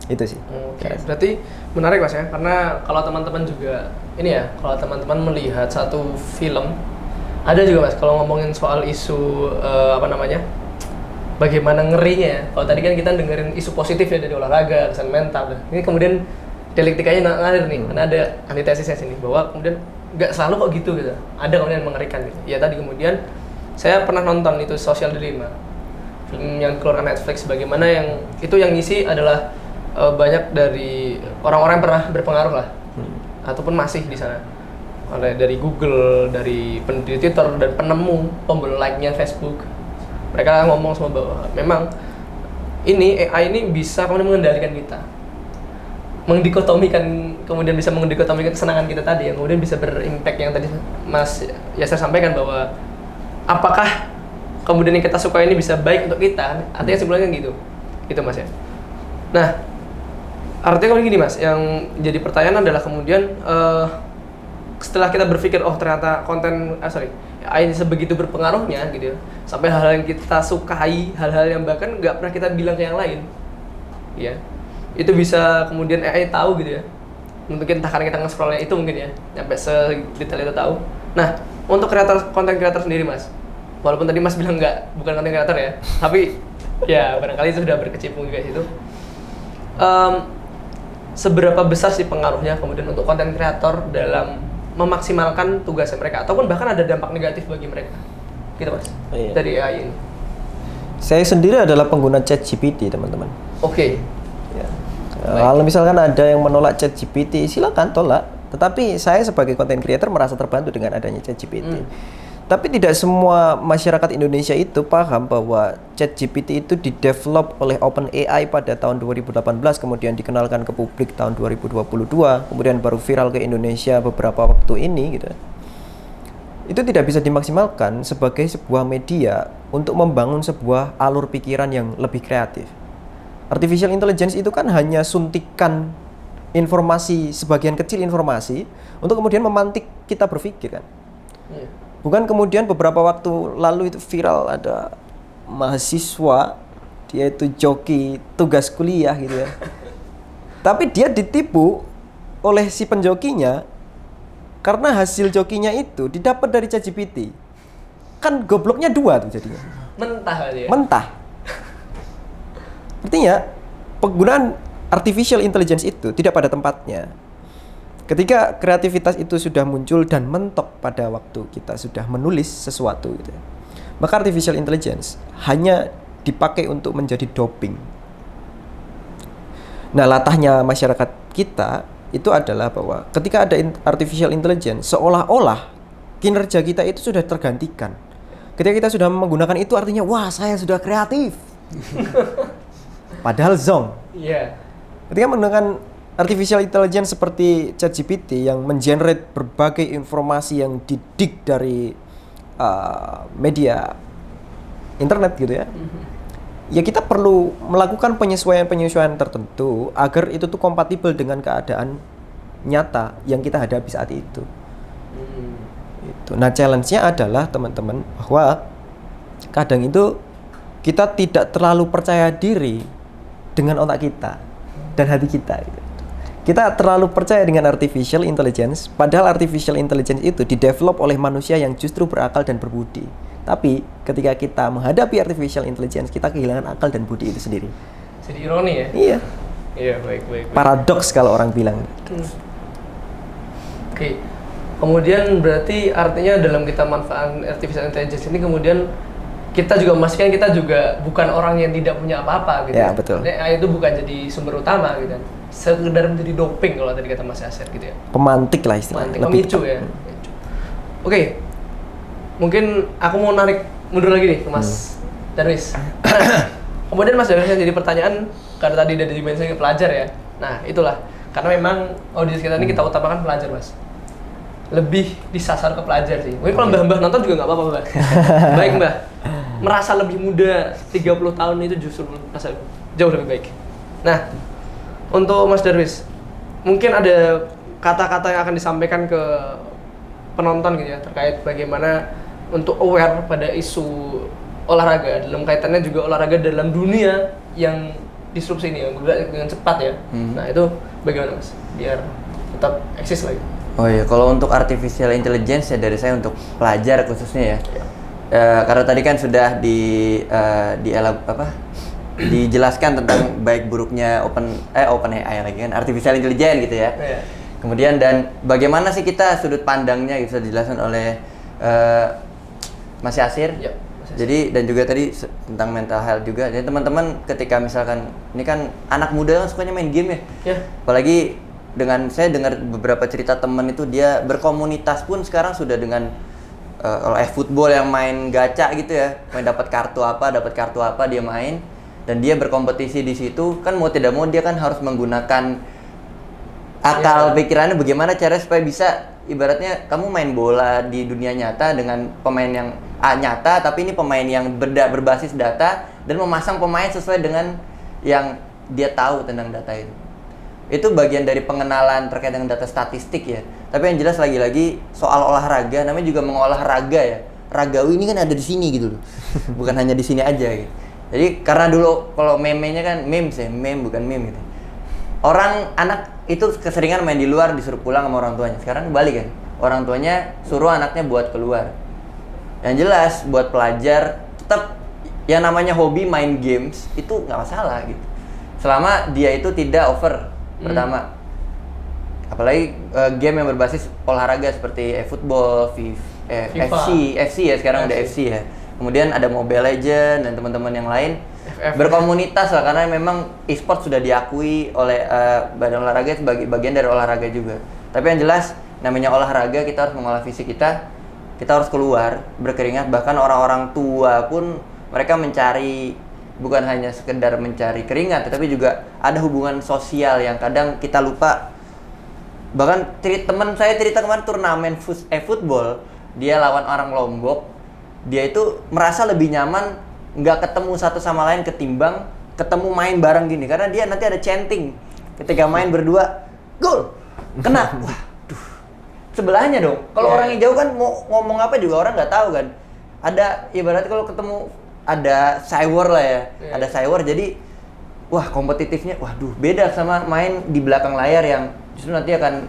Itu sih. Oke, berarti menarik Mas ya, karena kalau teman-teman juga ini ya, kalau teman-teman melihat satu film, ada juga Mas kalau ngomongin soal isu bagaimana ngerinya ya. Kalau tadi kan kita dengerin isu positif ya dari olahraga, kesehatan mental. Ini kemudian dialektikanya ngalir nih, karena ada antitesisnya sini bahwa kemudian nggak selalu kok gitu. Ada kemudian yang mengerikan gitu. Ya tadi kemudian saya pernah nonton itu Social Dilemma, film yang dikeluarkan Netflix, bagaimana yang itu yang ngisi adalah banyak dari orang-orang yang pernah berpengaruh lah, ataupun masih di sana, dari Google, dari pendiri Twitter dan penemu pembeli like-nya Facebook. Mereka ngomong semua bahwa memang ini AI ini bisa kemudian mengendalikan kita, kemudian bisa mendikotomikan kesenangan kita tadi, yang kemudian bisa berimpact yang tadi Mas Yasser sampaikan bahwa apakah kemudian yang kita suka ini bisa baik untuk kita, artinya sebenarnya gitu Mas ya. Nah, artinya kalau gini Mas, yang jadi pertanyaan adalah kemudian setelah kita berpikir ternyata AI sebegitu berpengaruhnya gitu ya, sampai hal-hal yang kita sukai, hal-hal yang bahkan nggak pernah kita bilang ke yang lain, ya itu bisa kemudian AI tahu gitu ya. Mungkin entah karena kita nge-scrollnya itu mungkin ya, sampai sedetail itu tahu. Nah, untuk konten kreator sendiri Mas, walaupun tadi Mas bilang bukan konten kreator ya, tapi ya barangkali itu sudah berkecimpung juga situ. Seberapa besar sih pengaruhnya kemudian untuk konten kreator dalam memaksimalkan tugasnya mereka, ataupun bahkan ada dampak negatif bagi mereka, gitu Mas, dari AI ini? Saya sendiri adalah pengguna ChatGPT, teman-teman. Oke. Ya. Kalau misalkan ada yang menolak ChatGPT, silakan tolak. Tetapi saya sebagai content creator merasa terbantu dengan adanya ChatGPT. Tapi tidak semua masyarakat Indonesia itu paham bahwa ChatGPT itu didevelop oleh OpenAI pada tahun 2018, kemudian dikenalkan ke publik tahun 2022, kemudian baru viral ke Indonesia beberapa waktu ini gitu. Itu tidak bisa dimaksimalkan sebagai sebuah media untuk membangun sebuah alur pikiran yang lebih kreatif. Artificial intelligence itu kan hanya suntikan informasi, sebagian kecil informasi untuk kemudian memantik kita berpikir kan. Bukan kemudian beberapa waktu lalu itu viral ada mahasiswa dia itu joki tugas kuliah gitu ya. Tapi dia ditipu oleh si penjokinya karena hasil jokinya itu didapat dari ChatGPT. Kan gobloknya 2 tuh jadinya. Mentah aja ya? Mentah. Artinya penggunaan artificial intelligence itu tidak pada tempatnya. Ketika kreativitas itu sudah muncul dan mentok pada waktu kita sudah menulis sesuatu gitu ya, maka artificial intelligence hanya dipakai untuk menjadi doping. Nah, latahnya masyarakat kita itu adalah bahwa ketika ada artificial intelligence, seolah-olah kinerja kita itu sudah tergantikan. Ketika kita sudah menggunakan itu artinya, wah saya sudah kreatif. Padahal zong. Iya. Ketika menggunakan artificial intelligence seperti ChatGPT yang mengenerate berbagai informasi yang didik dari media internet gitu ya, ya kita perlu melakukan penyesuaian-penyesuaian tertentu agar itu tuh kompatibel dengan keadaan nyata yang kita hadapi saat itu. Itu. Nah, challenge-nya adalah teman-teman bahwa kadang itu kita tidak terlalu percaya diri dengan otak kita dan hati kita. Gitu. Kita terlalu percaya dengan artificial intelligence, padahal artificial intelligence itu didevelop oleh manusia yang justru berakal dan berbudi. Tapi ketika kita menghadapi artificial intelligence, kita kehilangan akal dan budi itu sendiri. Jadi ironi ya? Iya. Iya, baik. Paradoks kalau orang bilang. Oke. Kemudian berarti artinya dalam kita manfaat artificial intelligence ini kemudian kita juga memastikan kita juga bukan orang yang tidak punya apa-apa gitu. Ya, betul. AI itu bukan jadi sumber utama gitu. Sekedar menjadi doping kalau tadi kata Mas Yasir gitu ya. Pemantik lah istilahnya. Pemicu ya. Oke. Mungkin aku mau narik mundur lagi nih ke Mas Darwis. Kemudian Mas Darwis yang jadi pertanyaan karena tadi udah dimensi ke pelajar ya. Nah, itulah. Karena memang audiens kita ini kita utamakan pelajar, Mas. Lebih disasar ke pelajar sih. Mungkin kalau Mbah-mbah nonton juga nggak apa-apa, Mbah. Baik, Mbah. Merasa lebih muda 30 tahun itu justru merasa jauh lebih baik. Nah, untuk Mas Darwis, mungkin ada kata-kata yang akan disampaikan ke penonton gitu ya, terkait bagaimana untuk aware pada isu olahraga, dalam kaitannya juga olahraga dalam dunia yang disrupsi ini, yang bergerak dengan cepat ya. Nah, itu bagaimana Mas? Biar tetap eksis lagi. Oh iya, kalau untuk artificial intelligence ya dari saya untuk pelajar khususnya ya. Karena tadi kan sudah dijelaskan tentang baik buruknya OpenAI lagi kan, artificial intelligence gitu ya. Kemudian dan bagaimana sih kita sudut pandangnya bisa dijelaskan oleh Mas Yasir. Jadi dan juga tadi tentang mental health juga. Jadi teman-teman ketika misalkan ini kan anak muda kan sukanya main game ya. Apalagi dengan saya dengar beberapa cerita teman itu dia berkomunitas pun sekarang sudah dengan kalau football yang main gacha gitu ya, main dapat kartu apa dia main dan dia berkompetisi di situ kan mau tidak mau dia kan harus menggunakan akal pikirannya bagaimana caranya supaya bisa ibaratnya kamu main bola di dunia nyata dengan pemain yang nyata tapi ini pemain yang berbasis data dan memasang pemain sesuai dengan yang dia tahu tentang data itu. Itu bagian dari pengenalan terkait dengan data statistik ya. Tapi yang jelas lagi-lagi soal olahraga namanya juga mengolah raga ya. Ragawi ini kan ada di sini gitu loh. Bukan hanya di sini aja gitu. Jadi karena dulu kalau meme-nya kan memes ya, meme bukan meme gitu. Orang anak itu keseringan main di luar disuruh pulang sama orang tuanya. Sekarang kebalik kan. Orang tuanya suruh anaknya buat keluar. Yang jelas buat pelajar tetap yang namanya hobi main games itu nggak masalah gitu. Selama dia itu tidak over pertama. Apalagi game yang berbasis olahraga seperti football, FC ya sekarang udah FC ya. Kemudian ada Mobile Legends dan teman-teman yang lain berkomunitas lah karena memang e-sport sudah diakui oleh badan olahraga sebagai bagian dari olahraga juga. Tapi yang jelas namanya olahraga kita harus mengolah fisik kita kita harus keluar berkeringat. Bahkan orang-orang tua pun mereka mencari, bukan hanya sekedar mencari keringat, tetapi juga ada hubungan sosial yang kadang kita lupa. Bahkan teman saya cerita kemarin turnamen football, dia lawan orang Lombok, dia itu merasa lebih nyaman nggak ketemu satu sama lain ketimbang ketemu main bareng gini, karena dia nanti ada chanting ketika main berdua, gol, kena, waduh, sebelahnya dong. Kalau orang yang jauh kan mau ngomong apa juga orang nggak tahu kan. Ada ibaratnya kalau ketemu ada cywar lah ya, ada cywar, jadi wah kompetitifnya, waduh beda sama main di belakang layar yang justru nanti akan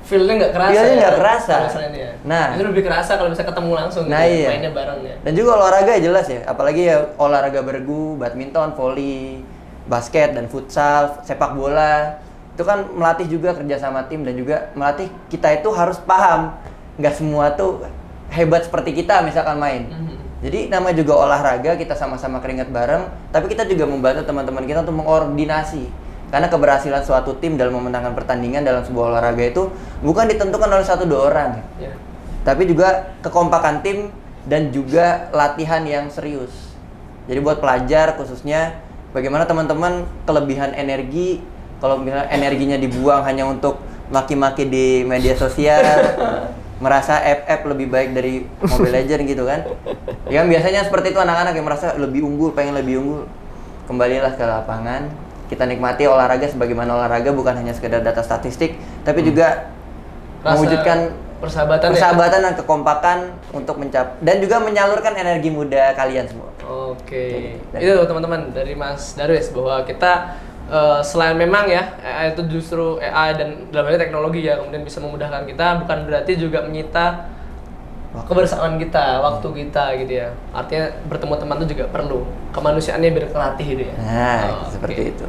feel-nya nggak kerasa. Feel-nya nggak kerasa. Nah, itu lebih kerasa kalau bisa ketemu langsung, nah, gitu, iya. mainnya bareng ya. Dan juga olahraga ya jelas ya, apalagi ya olahraga bergu, badminton, volley, basket dan futsal, sepak bola, itu kan melatih juga kerja sama tim dan juga melatih kita itu harus paham, nggak semua tuh hebat seperti kita misalkan main. Jadi nama juga olahraga, kita sama-sama keringat bareng, tapi kita juga membantu teman-teman kita untuk mengkoordinasi. Karena keberhasilan suatu tim dalam memenangkan pertandingan dalam sebuah olahraga itu bukan ditentukan oleh 1-2 orang, tapi juga kekompakan tim dan juga latihan yang serius. Jadi buat pelajar khususnya, bagaimana teman-teman kelebihan energi, kalau misalnya energinya dibuang hanya untuk maki-maki di media sosial, merasa FF lebih baik dari Mobile Legends gitu kan. Ya kan biasanya seperti itu anak-anak yang merasa lebih unggul, pengen lebih unggul. Kembalilah ke lapangan, kita nikmati olahraga sebagaimana olahraga, bukan hanya sekedar data statistik, tapi juga mewujudkan persahabatan dan kekompakan untuk dan juga menyalurkan energi muda kalian semua. Oke. Itu teman-teman dari Mas Darwis, bahwa kita selain memang ya AI itu justru AI dan dalam hal ini teknologi ya kemudian bisa memudahkan kita, bukan berarti juga menyita kebersamaan kita, waktu kita gitu ya. Artinya bertemu teman itu juga perlu, kemanusiaannya biar terlatih gitu ya. Nah, seperti itu.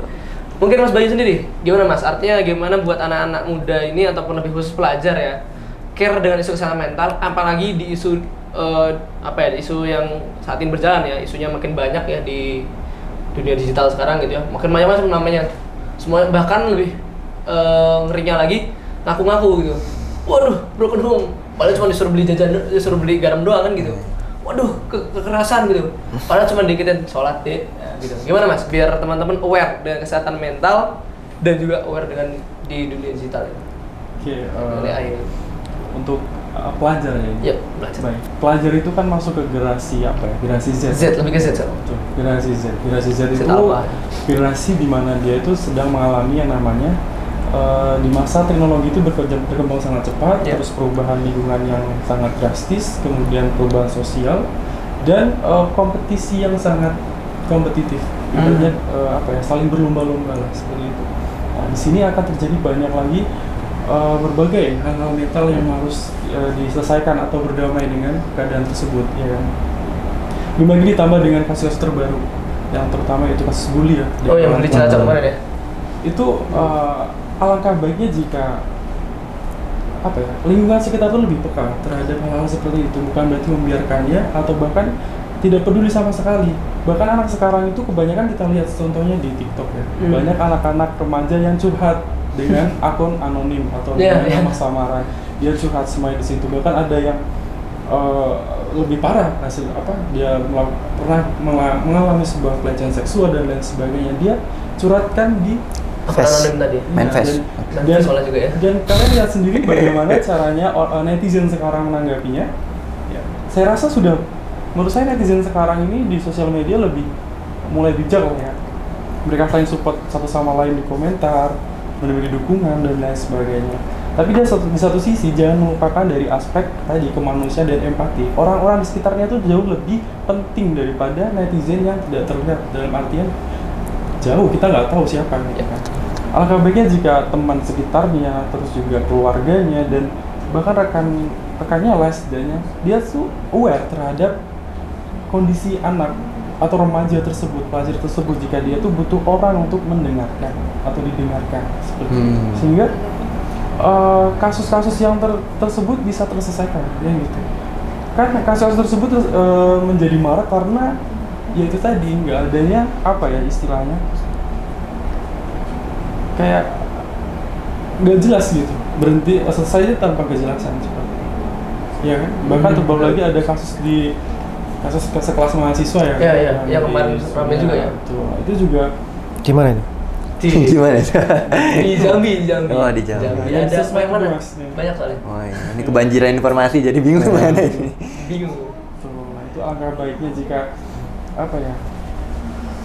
Mungkin Mas Bayu sendiri, gimana Mas? Artinya gimana buat anak-anak muda ini ataupun lebih khusus pelajar ya, care dengan isu kesehatan mental, apalagi di isu isu yang saat ini berjalan ya, isunya makin banyak ya di dunia digital sekarang gitu ya, makin macam-macam namanya. Semua bahkan lebih ngerinya lagi ngaku-ngaku gitu. Waduh, broken home. Padahal cuma disuruh beli jajan, disuruh beli garam doang kan gitu. Waduh, kekerasan gitu. Padahal cuma dikitin sholat deh, gitu. Gimana Mas? Biar teman-teman aware dengan kesehatan mental dan juga aware dengan di dunia digital ini. Oke. Untuk pelajar ya. Iya, pelajar. Baik. Pelajar itu kan masuk ke generasi apa ya? Generasi Z. Lebih ke Z. Generasi Z. Generasi Z itu generasi di mana dia itu sedang mengalami yang namanya di masa teknologi itu berkembang sangat cepat, terus perubahan lingkungan yang sangat drastis, kemudian perubahan sosial dan kompetisi yang sangat kompetitif. Artinya saling berlomba-lomba lah seperti itu. Nah, di sini akan terjadi banyak lagi berbagai hal-hal mental yang harus diselesaikan atau berdamai dengan keadaan tersebut, ya kan. Belum lagi ditambah dengan kasus terbaru, yang terutama itu kasus bully ya. Oh, yang bully Cilacap kemarin ya? Itu alangkah baiknya jika lingkungan sekitar itu lebih peka terhadap hal-hal seperti itu, bukan berarti membiarkannya atau bahkan tidak peduli sama sekali. Bahkan anak sekarang itu kebanyakan kita lihat contohnya di TikTok ya, banyak anak-anak remaja yang curhat dengan akun anonim atau dengan nama samaran, dia curhat semuanya di situ. Bahkan ada yang lebih parah dia pernah mengalami sebuah pelecehan seksual dan lain sebagainya, dia curhatkan di anonim tadi. Manifest. Dan soalnya juga ya. Dan kalian lihat sendiri bagaimana caranya netizen sekarang menanggapinya. Ya, saya rasa menurut saya netizen sekarang ini di sosial media mulai bijak lah ya. Mereka saling support satu sama lain di komentar, memberi dukungan dan lain sebagainya. Tapi di satu sisi jangan melupakan dari aspek tadi kemanusiaan dan empati. Orang-orang di sekitarnya itu jauh lebih penting daripada netizen yang tidak terlihat, dalam artian jauh, kita nggak tahu siapa gitu kan. Alangkah baiknya jika teman sekitarnya, terus juga keluarganya dan bahkan rekannya lah setidaknya, dia tuh aware terhadap kondisi anak atau remaja tersebut, pelajar tersebut, jika dia tuh butuh orang untuk mendengarkan atau didengarkan seperti itu. Sehingga kasus-kasus yang tersebut bisa terselesaikan ya gitu. Kan kasus tersebut menjadi marak karena ya itu tadi nggak adanya istilahnya kayak nggak jelas gitu, berhenti selesai tanpa kejelasan seperti itu. Iya kan? Bahkan baru lagi ada kasus kelas mahasiswa ya. Iya, yang kemarin ramai juga ya. Itu juga Di mana itu? Di mana? Di Jambi. Oh, di Jambi. Ada Akses yang mana? Mas. Banyak soalnya. Oh iya, ini kebanjiran informasi jadi bingung mana ini. Bingung. Itu angka baiknya jika apa ya?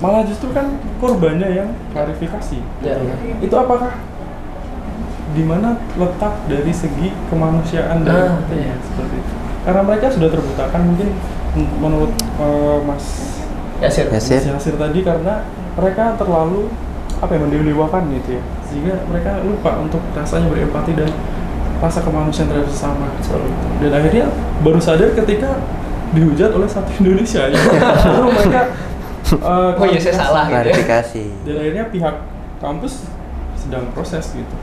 Malah justru kan korbannya yang klarifikasi. Ya. Itu apakah di mana letak dari segi kemanusiaan dan seperti itu? Karena mereka sudah terbutakan mungkin menurut Mas Yasir tadi karena mereka terlalu mendewakan gitu ya, sehingga mereka lupa untuk rasanya berempati dan rasa kemanusiaan terhadap sesama. Dan akhirnya baru sadar ketika dihujat oleh satu Indonesia ya. Lalu mereka oh iya saya salah gitu ya. Klarifikasi. Dan akhirnya pihak kampus sedang proses gitu.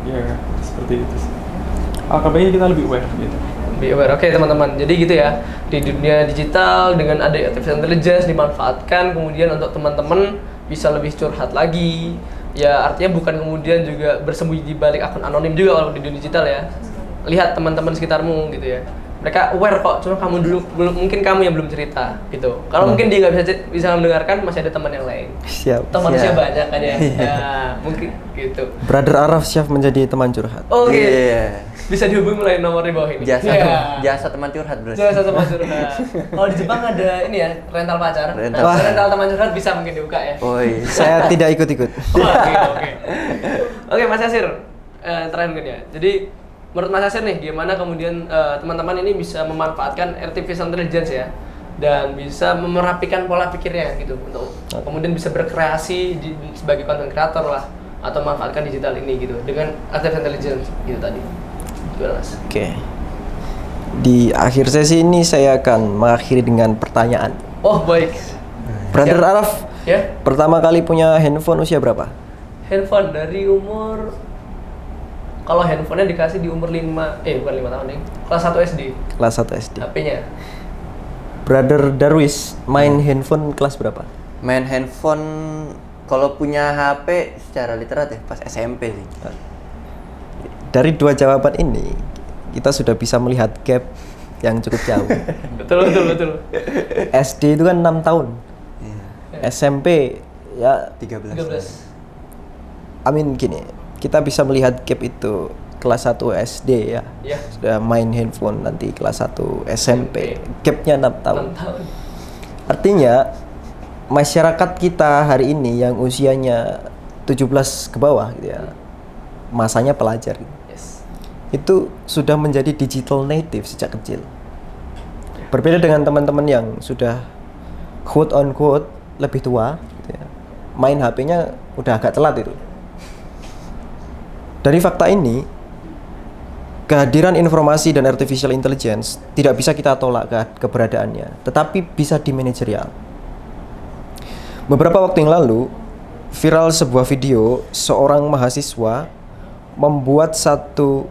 Ya seperti itu sih. Alangkah kita lebih aware gitu. Be aware. Oke teman-teman, jadi gitu ya, di dunia digital dengan ada artificial intelligence dimanfaatkan kemudian untuk teman-teman bisa lebih curhat lagi. Ya artinya bukan kemudian juga bersembunyi di balik akun anonim juga kalau di dunia digital ya. Lihat teman-teman sekitarmu gitu ya. Mereka aware kok, cuma kamu dulu mungkin kamu yang belum cerita gitu. Kalau mungkin dia nggak bisa mendengarkan, masih ada teman yang lain. Siap. Atau manusia banyak kan ya. Ya mungkin gitu. Brother Araf siap menjadi teman curhat. Oh gitu. Iya. Bisa dihubungi melalui nomor di bawah ini. Jasa teman curhat, Bro. Jasa teman curhat. Kalau di Jepang ada ini ya, rental pacar. Rental teman curhat bisa mungkin dibuka ya. Oh iya. Saya tidak ikut-ikut. Oke, Mas Yasir. Terakhir mungkin ya. Jadi menurut Mas Yasir nih, gimana kemudian teman-teman ini bisa memanfaatkan artificial intelligence ya, dan bisa merapikan pola pikirnya gitu untuk kemudian bisa berkreasi sebagai content creator lah, atau memanfaatkan digital ini gitu dengan artificial intelligence gitu tadi. Oke. Di akhir sesi ini saya akan mengakhiri dengan pertanyaan. Oh baik. Brother Araf, ya? Pertama kali punya handphone usia berapa? Handphone dari umur, kalau handphonenya dikasih di umur bukan 5 tahun nih, kelas 1 SD. Kelas 1 SD. HP-nya? Brother Darwis, main handphone kelas berapa? Main handphone kalau punya HP secara literat ya pas SMP sih. Dari dua jawaban ini, kita sudah bisa melihat gap yang cukup jauh. Betul. SD itu kan 6 tahun. SMP ya 13. Gini, kita bisa melihat gap itu kelas 1 SD ya. Sudah main handphone, nanti kelas 1 SMP. Gapnya 6 tahun. Artinya masyarakat kita hari ini yang usianya 17 ke bawah gitu ya, masanya pelajar gitu. Itu sudah menjadi digital native sejak kecil. Berbeda dengan teman-teman yang sudah quote on quote lebih tua gitu ya, main HP-nya udah agak telat itu. Dari fakta ini, kehadiran informasi dan artificial intelligence tidak bisa kita tolak keberadaannya, tetapi bisa dimanajerial. Beberapa waktu yang lalu, viral sebuah video seorang mahasiswa membuat satu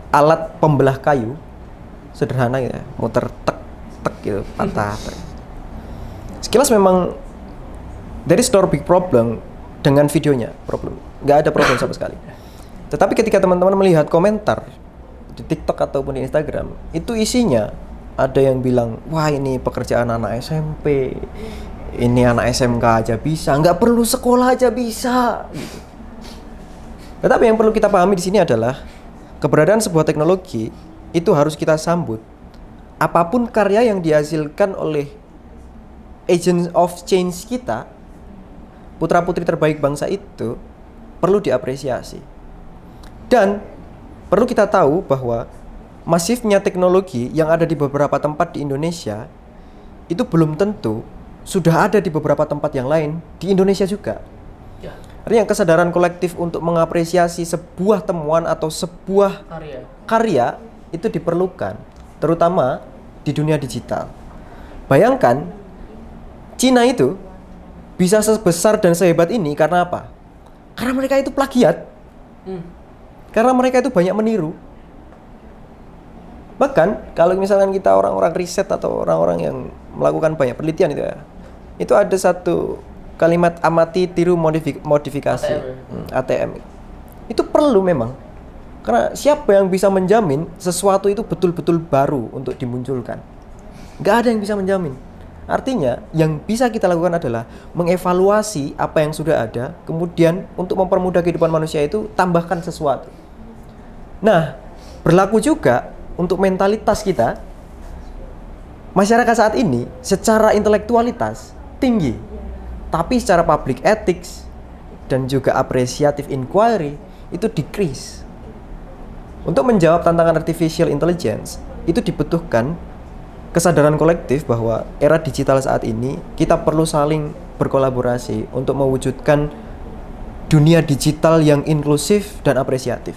alat pembelah kayu sederhana gitu ya, muter tek gitu, patah. Sekilas memang there is no big problem dengan videonya, nggak ada problem sama sekali. Tetapi ketika teman-teman melihat komentar di TikTok ataupun di Instagram, itu isinya ada yang bilang, wah ini pekerjaan anak SMP, ini anak SMK aja bisa, nggak perlu sekolah aja bisa. Gitu. Tetapi yang perlu kita pahami di sini adalah keberadaan sebuah teknologi itu harus kita sambut. Apapun karya yang dihasilkan oleh agent of change kita, putra-putri terbaik bangsa itu perlu diapresiasi. Dan perlu kita tahu bahwa masifnya teknologi yang ada di beberapa tempat di Indonesia itu belum tentu sudah ada di beberapa tempat yang lain di Indonesia juga. Artinya kesadaran kolektif untuk mengapresiasi sebuah temuan atau sebuah karya itu diperlukan, terutama di dunia digital. Bayangkan, Cina itu bisa sebesar dan sehebat ini karena apa? Karena mereka itu plagiat. Karena mereka itu banyak meniru. Bahkan kalau misalkan kita orang-orang riset atau orang-orang yang melakukan banyak penelitian itu ada satu kalimat amati tiru modifikasi, ATM. Itu perlu memang. Karena siapa yang bisa menjamin sesuatu itu betul-betul baru untuk dimunculkan? Nggak ada yang bisa menjamin. Artinya, yang bisa kita lakukan adalah mengevaluasi apa yang sudah ada, kemudian untuk mempermudah kehidupan manusia itu, tambahkan sesuatu. Nah, berlaku juga untuk mentalitas kita. Masyarakat saat ini secara intelektualitas tinggi, tapi secara public ethics dan juga appreciative inquiry itu decrease. Untuk menjawab tantangan artificial intelligence, itu dibutuhkan kesadaran kolektif bahwa era digital saat ini kita perlu saling berkolaborasi untuk mewujudkan dunia digital yang inklusif dan apresiatif.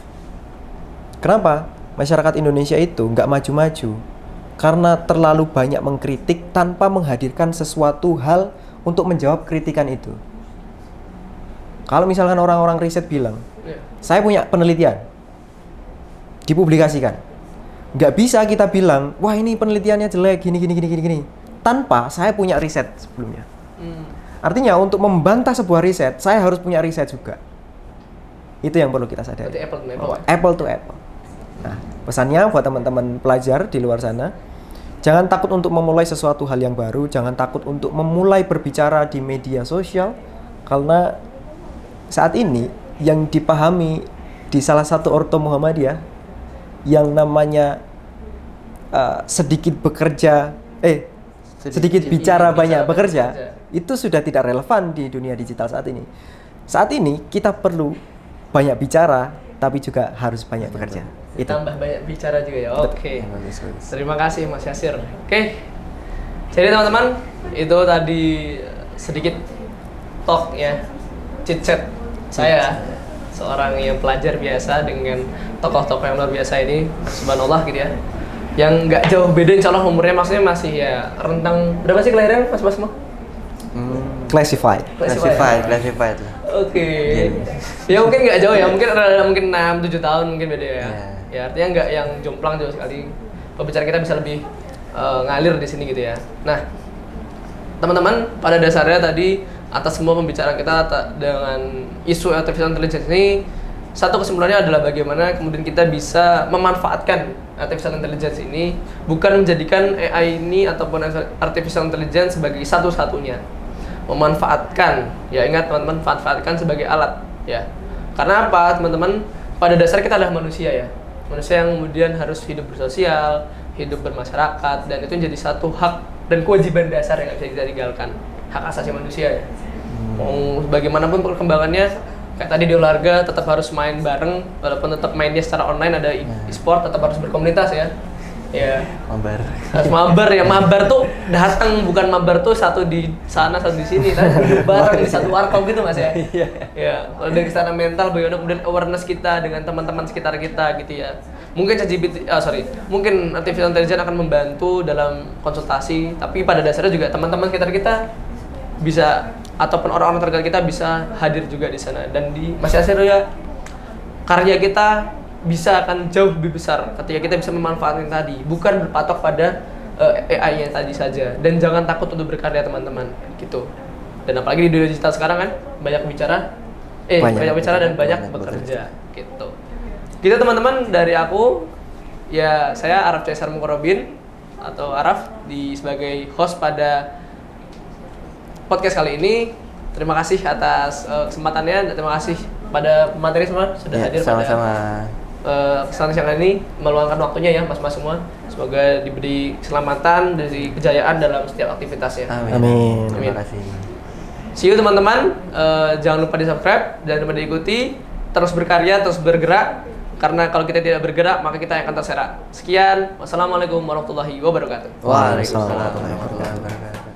Kenapa? Masyarakat Indonesia itu nggak maju-maju karena terlalu banyak mengkritik tanpa menghadirkan sesuatu hal untuk menjawab kritikan itu. Kalau misalkan orang-orang riset bilang, saya punya penelitian, dipublikasikan. Nggak bisa kita bilang, wah ini penelitiannya jelek, gini. Tanpa saya punya riset sebelumnya. Artinya untuk membantah sebuah riset, saya harus punya riset juga. Itu yang perlu kita sadari. Apple to apple. Nah, pesannya buat teman-teman pelajar di luar sana, jangan takut untuk memulai sesuatu hal yang baru, jangan takut untuk memulai berbicara di media sosial, karena saat ini yang dipahami di salah satu orto Muhammadiyah yang namanya sedikit bicara banyak bekerja, itu sudah tidak relevan di dunia digital saat ini. Saat ini kita perlu banyak bicara, tapi juga harus banyak bekerja. Tambah banyak bicara juga ya. Oke. Terima kasih Mas Yasir. Oke. Jadi teman-teman, itu tadi sedikit talk ya, chit-chat saya, seorang yang pelajar biasa dengan tokoh-tokoh yang luar biasa ini, subhanallah gitu ya. Yang nggak jauh beda, insya Allah umurnya maksudnya masih ya rentang berapa sih kelahiran Mas Basmo? Classified lah. Oke. Ya mungkin nggak jauh ya, mungkin ada 6-7 tahun mungkin beda ya. Ya artinya nggak yang jomplang jauh sekali. Pembicaraan kita bisa lebih ngalir di sini gitu ya. Nah, teman-teman, pada dasarnya tadi atas semua pembicaraan kita dengan isu artificial intelligence ini, satu kesimpulannya adalah bagaimana kemudian kita bisa memanfaatkan artificial intelligence ini, bukan menjadikan AI ini ataupun artificial intelligence sebagai satu-satunya. Memanfaatkan, ya ingat teman-teman, manfaatkan sebagai alat ya. Karena apa teman-teman? Pada dasarnya kita adalah manusia ya. Manusia yang kemudian harus hidup bersosial, hidup bermasyarakat, dan itu menjadi satu hak dan kewajiban dasar yang nggak bisa kita tinggalkan. Hak asasi manusia ya. Bagaimanapun perkembangannya, kayak tadi di olahraga tetap harus main bareng, walaupun tetap mainnya secara online, ada e-sport, tetap harus berkomunitas ya. Ya. Mabar. Harus mabar ya. Mabar tuh datang, bukan mabar tuh satu di sana satu di sini, tapi duduk bareng di satu warkop gitu Mas ya. Ya. Kalau dari sana mental, bagaimana kemudian awareness kita dengan teman-teman sekitar kita gitu ya. Mungkin mungkin artificial intelligence akan membantu dalam konsultasi, tapi pada dasarnya juga teman-teman sekitar kita bisa, ataupun orang-orang terdekat kita bisa hadir juga di sana. Dan di Mas Yasir ya, karya kita bisa akan jauh lebih besar ketika kita bisa memanfaatkan tadi, bukan berpatok pada AI yang tadi saja. Dan jangan takut untuk berkarya teman-teman gitu. Dan apalagi di dunia digital sekarang kan banyak bicara dan banyak bekerja gitu. Gitu teman-teman, dari aku ya, saya Araf Caesar Mukarrabin atau Araf sebagai host pada podcast kali ini. Terima kasih atas kesempatannya, dan terima kasih pada materi semua sudah hadir pada kesempatan siang ini, meluangkan waktunya ya mas-mas semua. Semoga diberi keselamatan, dari kejayaan dalam setiap aktivitasnya. Amin. Terima kasih. See you teman-teman. Jangan lupa di subscribe, jangan lupa diikuti, terus berkarya, terus bergerak. Karena kalau kita tidak bergerak, maka kita akan terserak. Sekian, wassalamualaikum warahmatullahi wabarakatuh. Waalaikumsalam warahmatullahi wabarakatuh.